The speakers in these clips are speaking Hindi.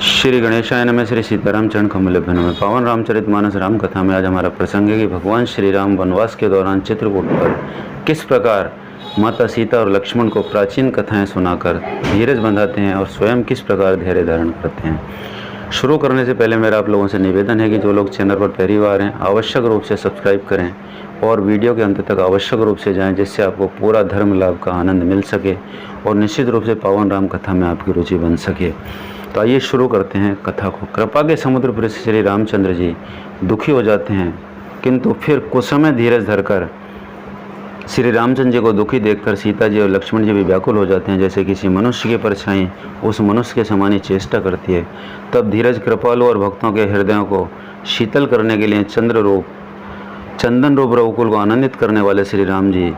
श्री गणेशाय नमः। श्री सीताराम चरण कमलभ्य नमः। पावन रामचरितमानस राम कथा में आज हमारा प्रसंग है कि भगवान श्री राम वनवास के दौरान चित्रकूट पर किस प्रकार माता सीता और लक्ष्मण को प्राचीन कथाएं सुनाकर धीरज बंधाते हैं और स्वयं किस प्रकार धैर्य धारण करते हैं। शुरू करने से पहले मेरा आप लोगों से निवेदन है कि जो लोग चैनल पर पहली बार हैं आवश्यक रूप से सब्सक्राइब करें और वीडियो के अंत तक आवश्यक रूप से जाएं, जिससे आपको पूरा धर्म लाभ का आनंद मिल सके और निश्चित रूप से पावन राम कथा में आपकी रुचि बन सके। तो आइए शुरू करते हैं कथा को। कृपा के समुद्र पर श्री रामचंद्र जी दुखी हो जाते हैं, किंतु फिर कुछ समय धीरज धरकर श्री रामचंद्र जी को दुखी देखकर सीता जी और लक्ष्मण जी भी व्याकुल हो जाते हैं, जैसे किसी मनुष्य की परछाई उस मनुष्य के समान ही चेष्टा करती है। तब धीरज कृपालु और भक्तों के हृदयों को शीतल करने के लिए चंदन रूप रघुकुल को आनंदित करने वाले श्री राम जी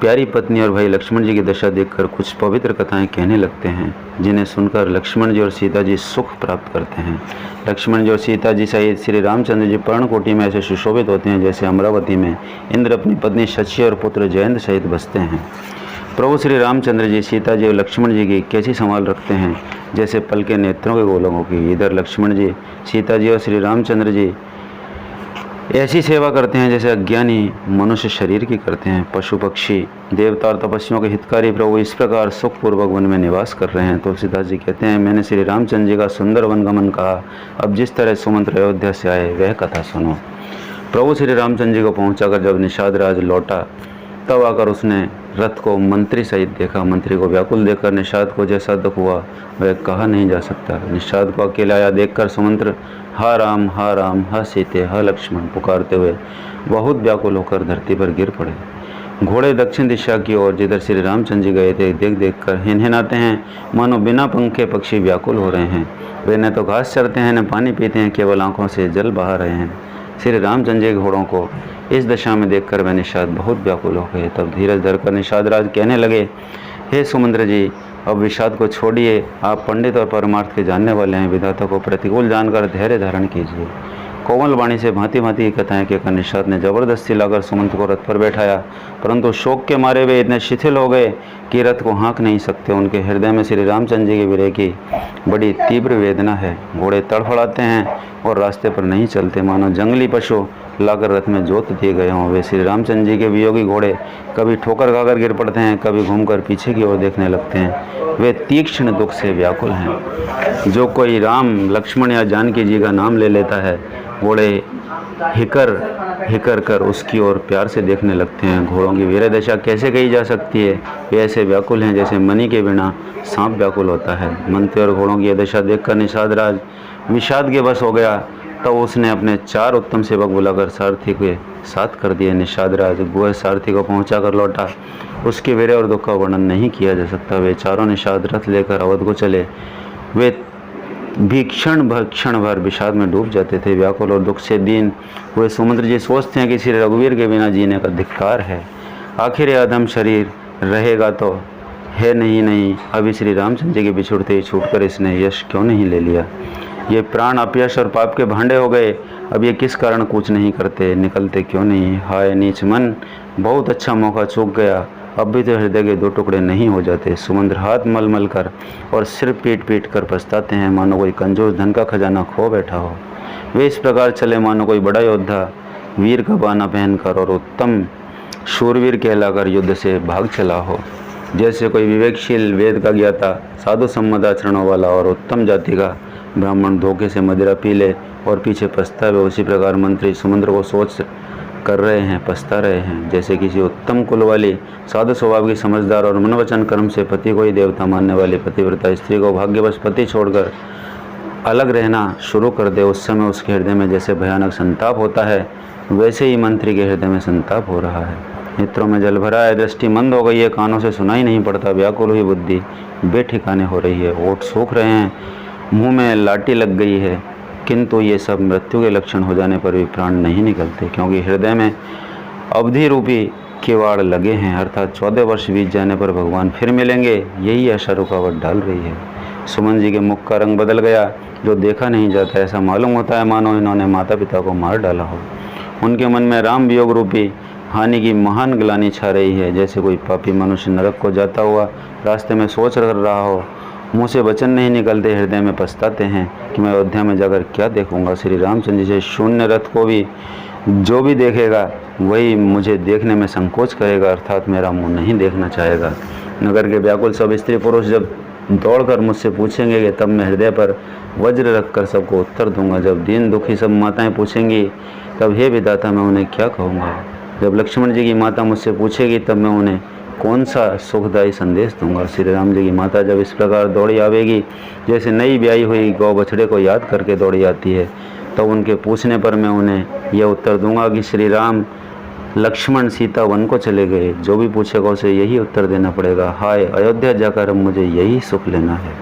प्यारी पत्नी और भाई लक्ष्मण जी की दशा देखकर कुछ पवित्र कथाएं कहने लगते हैं, जिन्हें सुनकर लक्ष्मण जी और सीता जी सुख प्राप्त करते हैं। लक्ष्मण जी और सीता जी सहित श्री रामचंद्र जी पर्णकोटि में ऐसे सुशोभित होते हैं जैसे अमरावती में इंद्र अपनी पत्नी शची और पुत्र जयंत सहित बसते हैं। प्रभु श्री रामचंद्र जी सीता जी और लक्ष्मण जी की कैसी संभाल रखते हैं, जैसे पल के नेत्रों के गोलकों की। इधर लक्ष्मण जी सीता जी और श्री रामचंद्र जी ऐसी सेवा करते हैं जैसे अज्ञानी मनुष्य शरीर की करते हैं। पशु पक्षी देवता और तपस्वियों के हितकारी प्रभु इस प्रकार सुखपूर्वक वन में निवास कर रहे हैं। तुलसीदास जी कहते हैं, मैंने श्री रामचंद्र जी का सुंदर वनगमन कहा, अब जिस तरह सुमंत्र अयोध्या से आए वह कथा सुनो। प्रभु श्री रामचंद्र जी को पहुंचाकर जब निषाद राज लौटा तब आकर उसने रथ को मंत्री सहित देखा। मंत्री को व्याकुल देखकर निषाद को जैसा दुख हुआ वह कहा नहीं जा सकता। निषाद को अकेला आया देखकर सुमंत्र हा राम हा सीते हा लक्ष्मण पुकारते हुए बहुत व्याकुल होकर धरती पर गिर पड़े। घोड़े दक्षिण दिशा की ओर जिधर श्री रामचंद्र जी गए थे देख देख कर हिनहिनाते हैं, मानो बिना पंखे पक्षी व्याकुल हो रहे हैं। वे न तो घास चरते हैं न पानी पीते हैं, केवल आंखों से जल बहा रहे हैं। श्री रामचंद्र जी के घोड़ों को इस दशा में देखकर वह निषाद बहुत व्याकुल हो गए। तब धीरज धरकर निषाद राज कहने लगे, हे सुमंत्र जी, अब विषाद को छोड़िए, आप पंडित और परमार्थ के जानने वाले हैं, विधाता को प्रतिकूल जानकर धैर्य धारण कीजिए। कोमल वाणी से भांति भांति की कथाएं कहकर निषाद ने जबरदस्ती लाकर सुमंत्र को रथ पर बैठाया, परंतु शोक के मारे वे इतने शिथिल हो गए कि रथ को हाँक नहीं सकते। उनके हृदय में श्री रामचंद्र जी के विरह की बड़ी तीव्र वेदना है। घोड़े तड़फड़ाते हैं और रास्ते पर नहीं चलते, मानो जंगली पशु लाकर रथ में जोत दिए गए हों। वे श्री रामचंद्र जी के वियोगी घोड़े कभी ठोकर खाकर गिर पड़ते हैं, कभी घूमकर पीछे की ओर देखने लगते हैं। वे तीक्ष्ण दुख से व्याकुल हैं। जो कोई राम लक्ष्मण या जानकी जी का नाम ले लेता है, घोड़े हिकर कर उसकी ओर प्यार से देखने लगते हैं। घोड़ों की वीर दशा कैसे कही जा सकती है, वे ऐसे व्याकुल हैं जैसे मणि के बिना सांप व्याकुल होता है। मंत्री और घोड़ों की यह दशा देखकर निषाद राज विषाद के बस हो गया। तो उसने अपने 4 उत्तम सेवक बुलाकर सारथी के साथ कर दिए। निषाद राज गुह सारथी को पहुंचा कर लौटा। उसके वीर और दुख का वर्णन नहीं किया जा सकता। वे चारों निषाद रथ लेकर अवध को चले। वे भी क्षण भर विषाद में डूब जाते थे। व्याकुल और दुख से दीन हुए सुमंत्र जी सोचते हैं कि श्री रघुवीर के बिना जीने का धिक्कार है। आखिर यह अधम शरीर रहेगा तो है नहीं, अभी श्री रामचंद्र जी के बिछुड़ते ही छूटकर इसने यश क्यों नहीं ले लिया। ये प्राण अपयश और पाप के भांडे हो गए, अब ये किस कारण कूच नहीं करते, निकलते क्यों नहीं। हाय नीच मन, बहुत अच्छा मौका चूक गया, अब भी तो हृदय के 2 टुकड़े नहीं हो जाते। सुमंत्र हाथ मल कर और सिर पीट कर पछताते हैं, मानो कोई कंजूस धन का खजाना खो बैठा हो। वे इस प्रकार चले मानो कोई बड़ा योद्धा वीर का बाना पहनकर और उत्तम शूरवीर कहलाकर युद्ध से भाग चला हो। जैसे कोई विवेकशील वेद का ज्ञाता साधु सम्मत आचरणों वाला और उत्तम जाति का ब्राह्मण धोखे से मदिरा पी ले और पीछे पछता हुए, उसी प्रकार मंत्री सुमंत्र को सोच कर रहे हैं, पछता रहे हैं। जैसे किसी उत्तम कुल वाली साधु स्वभाव की समझदार और मनोवचन कर्म से पति को ही देवता मानने वाली पतिव्रता स्त्री को भाग्यवश पति छोड़कर अलग रहना शुरू कर दे, उस समय उसके हृदय में जैसे भयानक संताप होता है, वैसे ही मंत्री के हृदय में संताप हो रहा है। नेत्रों में जल भरा है, दृष्टि मंद हो गई है, कानों से सुनाई नहीं पड़ता, व्याकुल हुई बुद्धि बेठिकाने हो रही है, ओठ सूख रहे हैं, मुंह में लाठी लग गई है, किंतु ये सब मृत्यु के लक्षण हो जाने पर भी प्राण नहीं निकलते, क्योंकि हृदय में अवधि रूपी किवाड़ लगे हैं। अर्थात 14 वर्ष बीत जाने पर भगवान फिर मिलेंगे, यही आशा रुकावट डाल रही है। सुमन जी के मुख का रंग बदल गया, जो देखा नहीं जाता, ऐसा मालूम होता है मानो इन्होंने माता पिता को मार डाला हो। उनके मन में राम वियोग रूपी हानि की महान ग्लानि छा रही है, जैसे कोई पापी मनुष्य नरक को जाता हुआ रास्ते में सोच कर रहा हो मुँह से वचन नहीं निकलते, हृदय में पछताते हैं कि मैं अयोध्या में जाकर क्या देखूंगा। श्री रामचंद्र जी से शून्य रथ को भी जो भी देखेगा वही मुझे देखने में संकोच करेगा, अर्थात मेरा मुंह नहीं देखना चाहेगा। नगर के व्याकुल सब स्त्री पुरुष जब दौड़कर मुझसे पूछेंगे कि तब मैं हृदय पर वज्र रखकर सबको उत्तर दूंगा। जब दीन दुखी सब माताएं पूछेंगी तब हे विधाता मैं उन्हें क्या कहूँगा। जब लक्ष्मण जी की माता मुझसे पूछेगी तब मैं उन्हें कौन सा सुखदायी संदेश दूंगा। श्री राम जी की माता जब इस प्रकार दौड़ी आवेगी जैसे नई ब्याई हुई गौ बछड़े को याद करके दौड़ी आती है, तो उनके पूछने पर मैं उन्हें यह उत्तर दूंगा कि श्री राम लक्ष्मण सीता वन को चले गए। जो भी पूछेगा उसे यही उत्तर देना पड़ेगा, हाय अयोध्या जाकर अब मुझे यही सुख लेना है।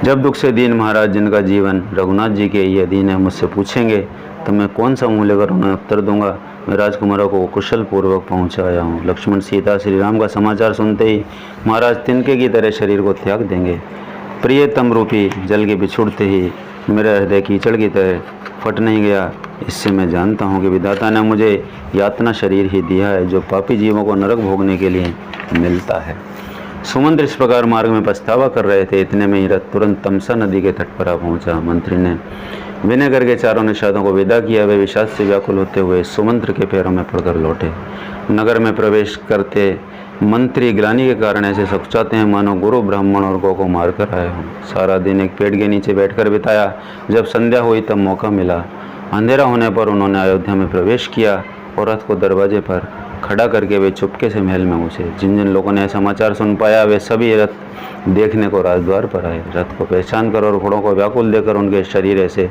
जब दुख से दीन महाराज जिनका जीवन रघुनाथ जी के ये दीन है मुझसे पूछेंगे तो मैं कौन सा मुँह लेकर उन्हें उत्तर दूंगा। मैं राजकुमारों को कुशल पूर्वक पहुँचाया हूँ। लक्ष्मण सीता श्री राम का समाचार सुनते ही महाराज तिनके की तरह शरीर को त्याग देंगे। प्रियतम रूपी जल के बिछुड़ते ही मेरा हृदय कीचड़ की तरह फट नहीं गया। इससे मैं जानता हूँ कि विधाता ने मुझे यातना शरीर ही दिया है जो पापी जीवों को नरक भोगने के लिए मिलता है। सुमंत्र इस प्रकार मार्ग में पछतावा कर रहे थे, इतने में ही रथ तुरंत तमसा नदी के तट पर आ पहुँचा। मंत्री ने विनय करके चारों निषादों को विदा किया। वे विषाद से व्याकुल होते हुए सुमंत्र के पैरों में पड़कर लौटे। नगर में प्रवेश करते मंत्री ग्लानि के कारण ऐसे सकुचाते हैं मानो गुरु ब्राह्मण और गौ को मार कर आए हों। सारा दिन एक पेड़ के नीचे बैठकर बिताया। जब संध्या हुई तब मौका मिला। अंधेरा होने पर उन्होंने अयोध्या में प्रवेश किया और रथ को दरवाजे पर खड़ा करके वे चुपके से महल में घुसे। जिन जिन लोगों ने समाचार सुन पाया वे सभी रथ देखने को राजद्वार पर आए। रथ को पहचान कर और घोड़ों को व्याकुल देकर उनके शरीर ऐसे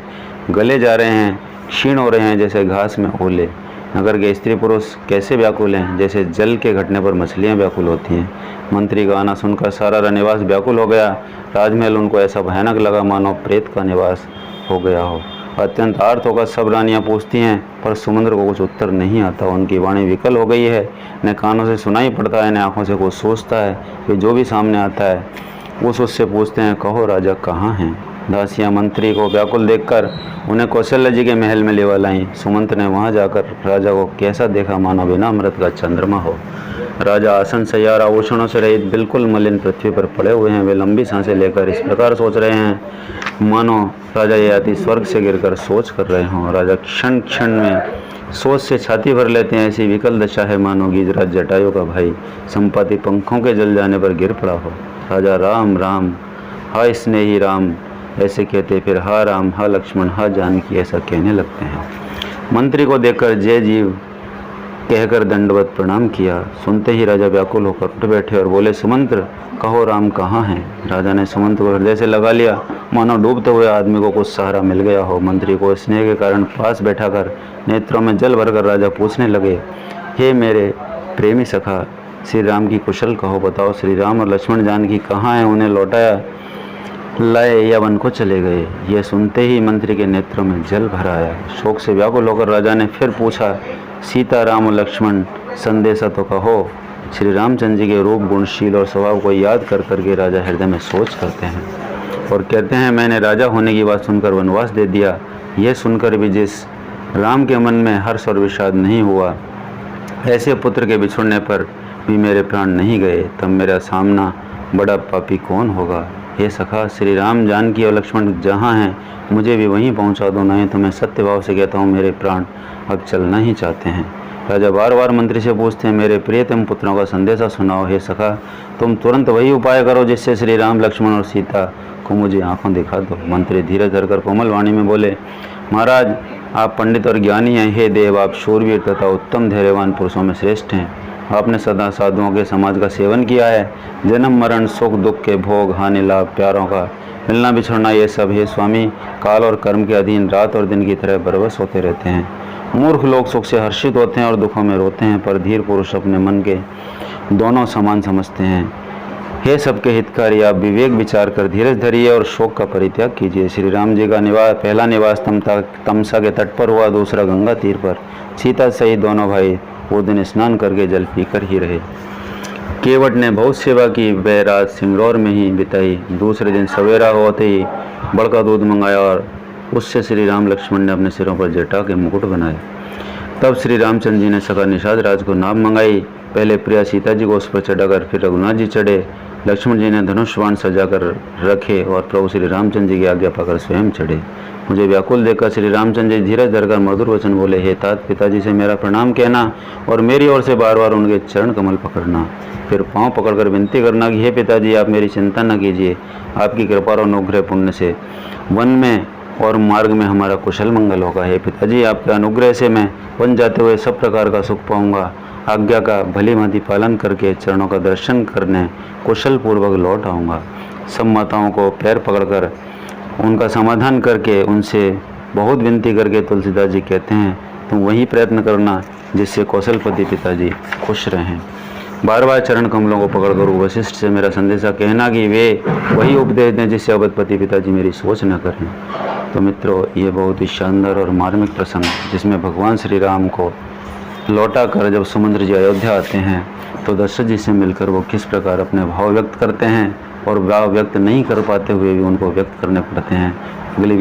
गले जा रहे हैं, क्षीण हो रहे हैं जैसे घास में ओले। नगर के स्त्री पुरुष कैसे व्याकुल हैं, जैसे जल के घटने पर मछलियाँ व्याकुल होती हैं। मंत्री का आना सुनकर सारा रनिवास व्याकुल हो गया। राजमहल उनको ऐसा भयानक लगा मानो प्रेत का निवास हो गया हो। अत्यंत आर्त होकर सब रानियाँ पूछती हैं पर सुमंद्र को कुछ उत्तर नहीं आता। उनकी वाणी विकल हो गई है, न कानों से सुनाई पड़ता है न आँखों से कुछ सोचता है। कि जो भी सामने आता है उससे पूछते हैं कहो राजा कहाँ हैं। दासियाँ मंत्री को व्याकुल देखकर उन्हें कौशल्य जी के महल में लेवा लाईं। सुमंत ने वहाँ जाकर राजा को कैसा देखा मानो बिना अमृत का चंद्रमा हो। राजा आसन सैयार आभूषणों से रहित बिल्कुल मलिन पृथ्वी पर पड़े हुए हैं। वे लंबी सांसें लेकर इस प्रकार सोच रहे हैं मानो राजा ये अति स्वर्ग से गिरकर सोच कर रहे हों। राजा क्षण क्षण में सोच से छाती भर लेते हैं। ऐसी विकल दशा है मानो गिजराज जटायु का भाई संपाति पंखों के जल जाने पर गिर पड़ा हो। राजा राम राम हा स्नेही राम ऐसे कहते, फिर हा राम हा लक्ष्मण हा जानकी ऐसा कहने लगते हैं। मंत्री को देखकर जय जीव कहकर दंडवत प्रणाम किया। सुनते ही राजा व्याकुल होकर उठ बैठे और बोले सुमंत्र कहो राम कहाँ हैं। राजा ने सुमंत्र को हृदय से लगा लिया मानो डूबते हुए आदमी को कुछ सहारा मिल गया हो। मंत्री को स्नेह के कारण पास बैठाकर नेत्रों में जल भरकर राजा पूछने लगे, हे मेरे प्रेमी सखा श्री राम की कुशल कहो, बताओ श्री राम और लक्ष्मण जानकी कहाँ हैं, उन्हें लौटाया लाए या वन को चले गए। यह सुनते ही मंत्री के नेत्रों में जल भर आया। शोक से व्याकुल होकर राजा ने फिर पूछा, सीता राम और लक्ष्मण संदेशा तो कहो। श्री रामचंद्र जी के रूप गुणशील और स्वभाव को याद कर करके राजा हृदय में सोच करते हैं और कहते हैं, मैंने राजा होने की बात सुनकर वनवास दे दिया। यह सुनकर भी जिस राम के मन में हर्ष और विषाद नहीं हुआ, ऐसे पुत्र के बिछुड़ने पर भी मेरे प्राण नहीं गए, तब मेरा सामना बड़ा पापी कौन होगा। हे सखा श्री राम जानकी और लक्ष्मण जहाँ हैं मुझे भी वहीं पहुँचा दो, नहीं तो मैं सत्य भाव से कहता हूँ मेरे प्राण अब चलना ही चाहते हैं। राजा बार बार मंत्री से पूछते हैं, मेरे प्रियतम पुत्रों का संदेशा सुनाओ। हे सखा तुम तुरंत वही उपाय करो जिससे श्री राम लक्ष्मण और सीता को मुझे आंखों दिखा दो। मंत्री धीरे धरकर कोमल वाणी में बोले, महाराज आप पंडित और ज्ञानी हैं। हे देव आप शूरवीर तथा उत्तम धैर्यवान पुरुषों में श्रेष्ठ हैं। आपने सदा साधुओं के समाज का सेवन किया है। जन्म मरण सुख दुख के भोग हानि लाभ प्यारों का मिलना बिछड़ना ये सब हे स्वामी काल और कर्म के अधीन रात और दिन की तरह बरबस होते रहते हैं। मूर्ख लोग सुख से हर्षित होते हैं और दुखों में रोते हैं, पर धीर पुरुष अपने मन के दोनों समान समझते हैं। हे सबके हितकारी आप विवेक विचार कर धीरज धरिए और शोक का परित्याग कीजिए। श्री राम जी का पहला निवास तमसा के तट पर हुआ, दूसरा गंगा तीर पर। सीता सहित दोनों भाई वो दिन स्नान करके जल पीकर ही रहे। केवट ने बहुत सेवा की, वह रात सिंगरौर में ही बिताई। दूसरे दिन सवेरा होते ही बड़का दूध मंगाया और उससे श्री राम लक्ष्मण ने अपने सिरों पर जटा के मुकुट बनाए। तब श्री रामचंद्र जी ने सखा निषाद राज को नाव मंगाई। पहले प्रिया सीता जी को उस पर चढ़ाकर फिर रघुनाथ जी चढ़े। लक्ष्मण जी ने धनुष बाण सजाकर रखे और प्रभु श्री रामचंद्र जी की आज्ञा पाकर स्वयं चढ़े। मुझे व्याकुल देखकर श्री रामचंद्र जी धीरज धरकर मधुर वचन बोले, हे तात, पिताजी से मेरा प्रणाम कहना और मेरी ओर से बार बार उनके चरण कमल पकड़ना। फिर पांव पकड़कर विनती करना कि हे पिताजी, आप मेरी चिंता न कीजिए, आपकी कृपा और अनुग्रह पुण्य से वन में और मार्ग में हमारा कुशल मंगल होगा। हे पिताजी, आपके अनुग्रह से मैं वन जाते हुए सब प्रकार का सुख पाऊंगा। आज्ञा का भली भांति पालन करके चरणों का दर्शन करने कुशल पूर्वक लौट आऊँगा। सब माताओं को पैर पकड़कर उनका समाधान करके उनसे बहुत विनती करके तुलसीदास जी कहते हैं, तुम वही प्रयत्न करना जिससे कौशलपति पिताजी खुश रहें। बार बार चरण कमलों को पकड़कर वशिष्ठ से मेरा संदेशा कहना कि वे वही उपदेश दें जिससे अवधपति पिताजी मेरी सोच न करें। तो मित्रों, ये बहुत ही शानदार और मार्मिक प्रसंग जिसमें भगवान श्री राम को लौटा कर जब सुमंत्र जी अयोध्या आते हैं तो दशरथ जी से मिलकर वो किस प्रकार अपने भाव व्यक्त करते हैं और भाव व्यक्त नहीं कर पाते हुए भी उनको व्यक्त करने पड़ते हैं। अगली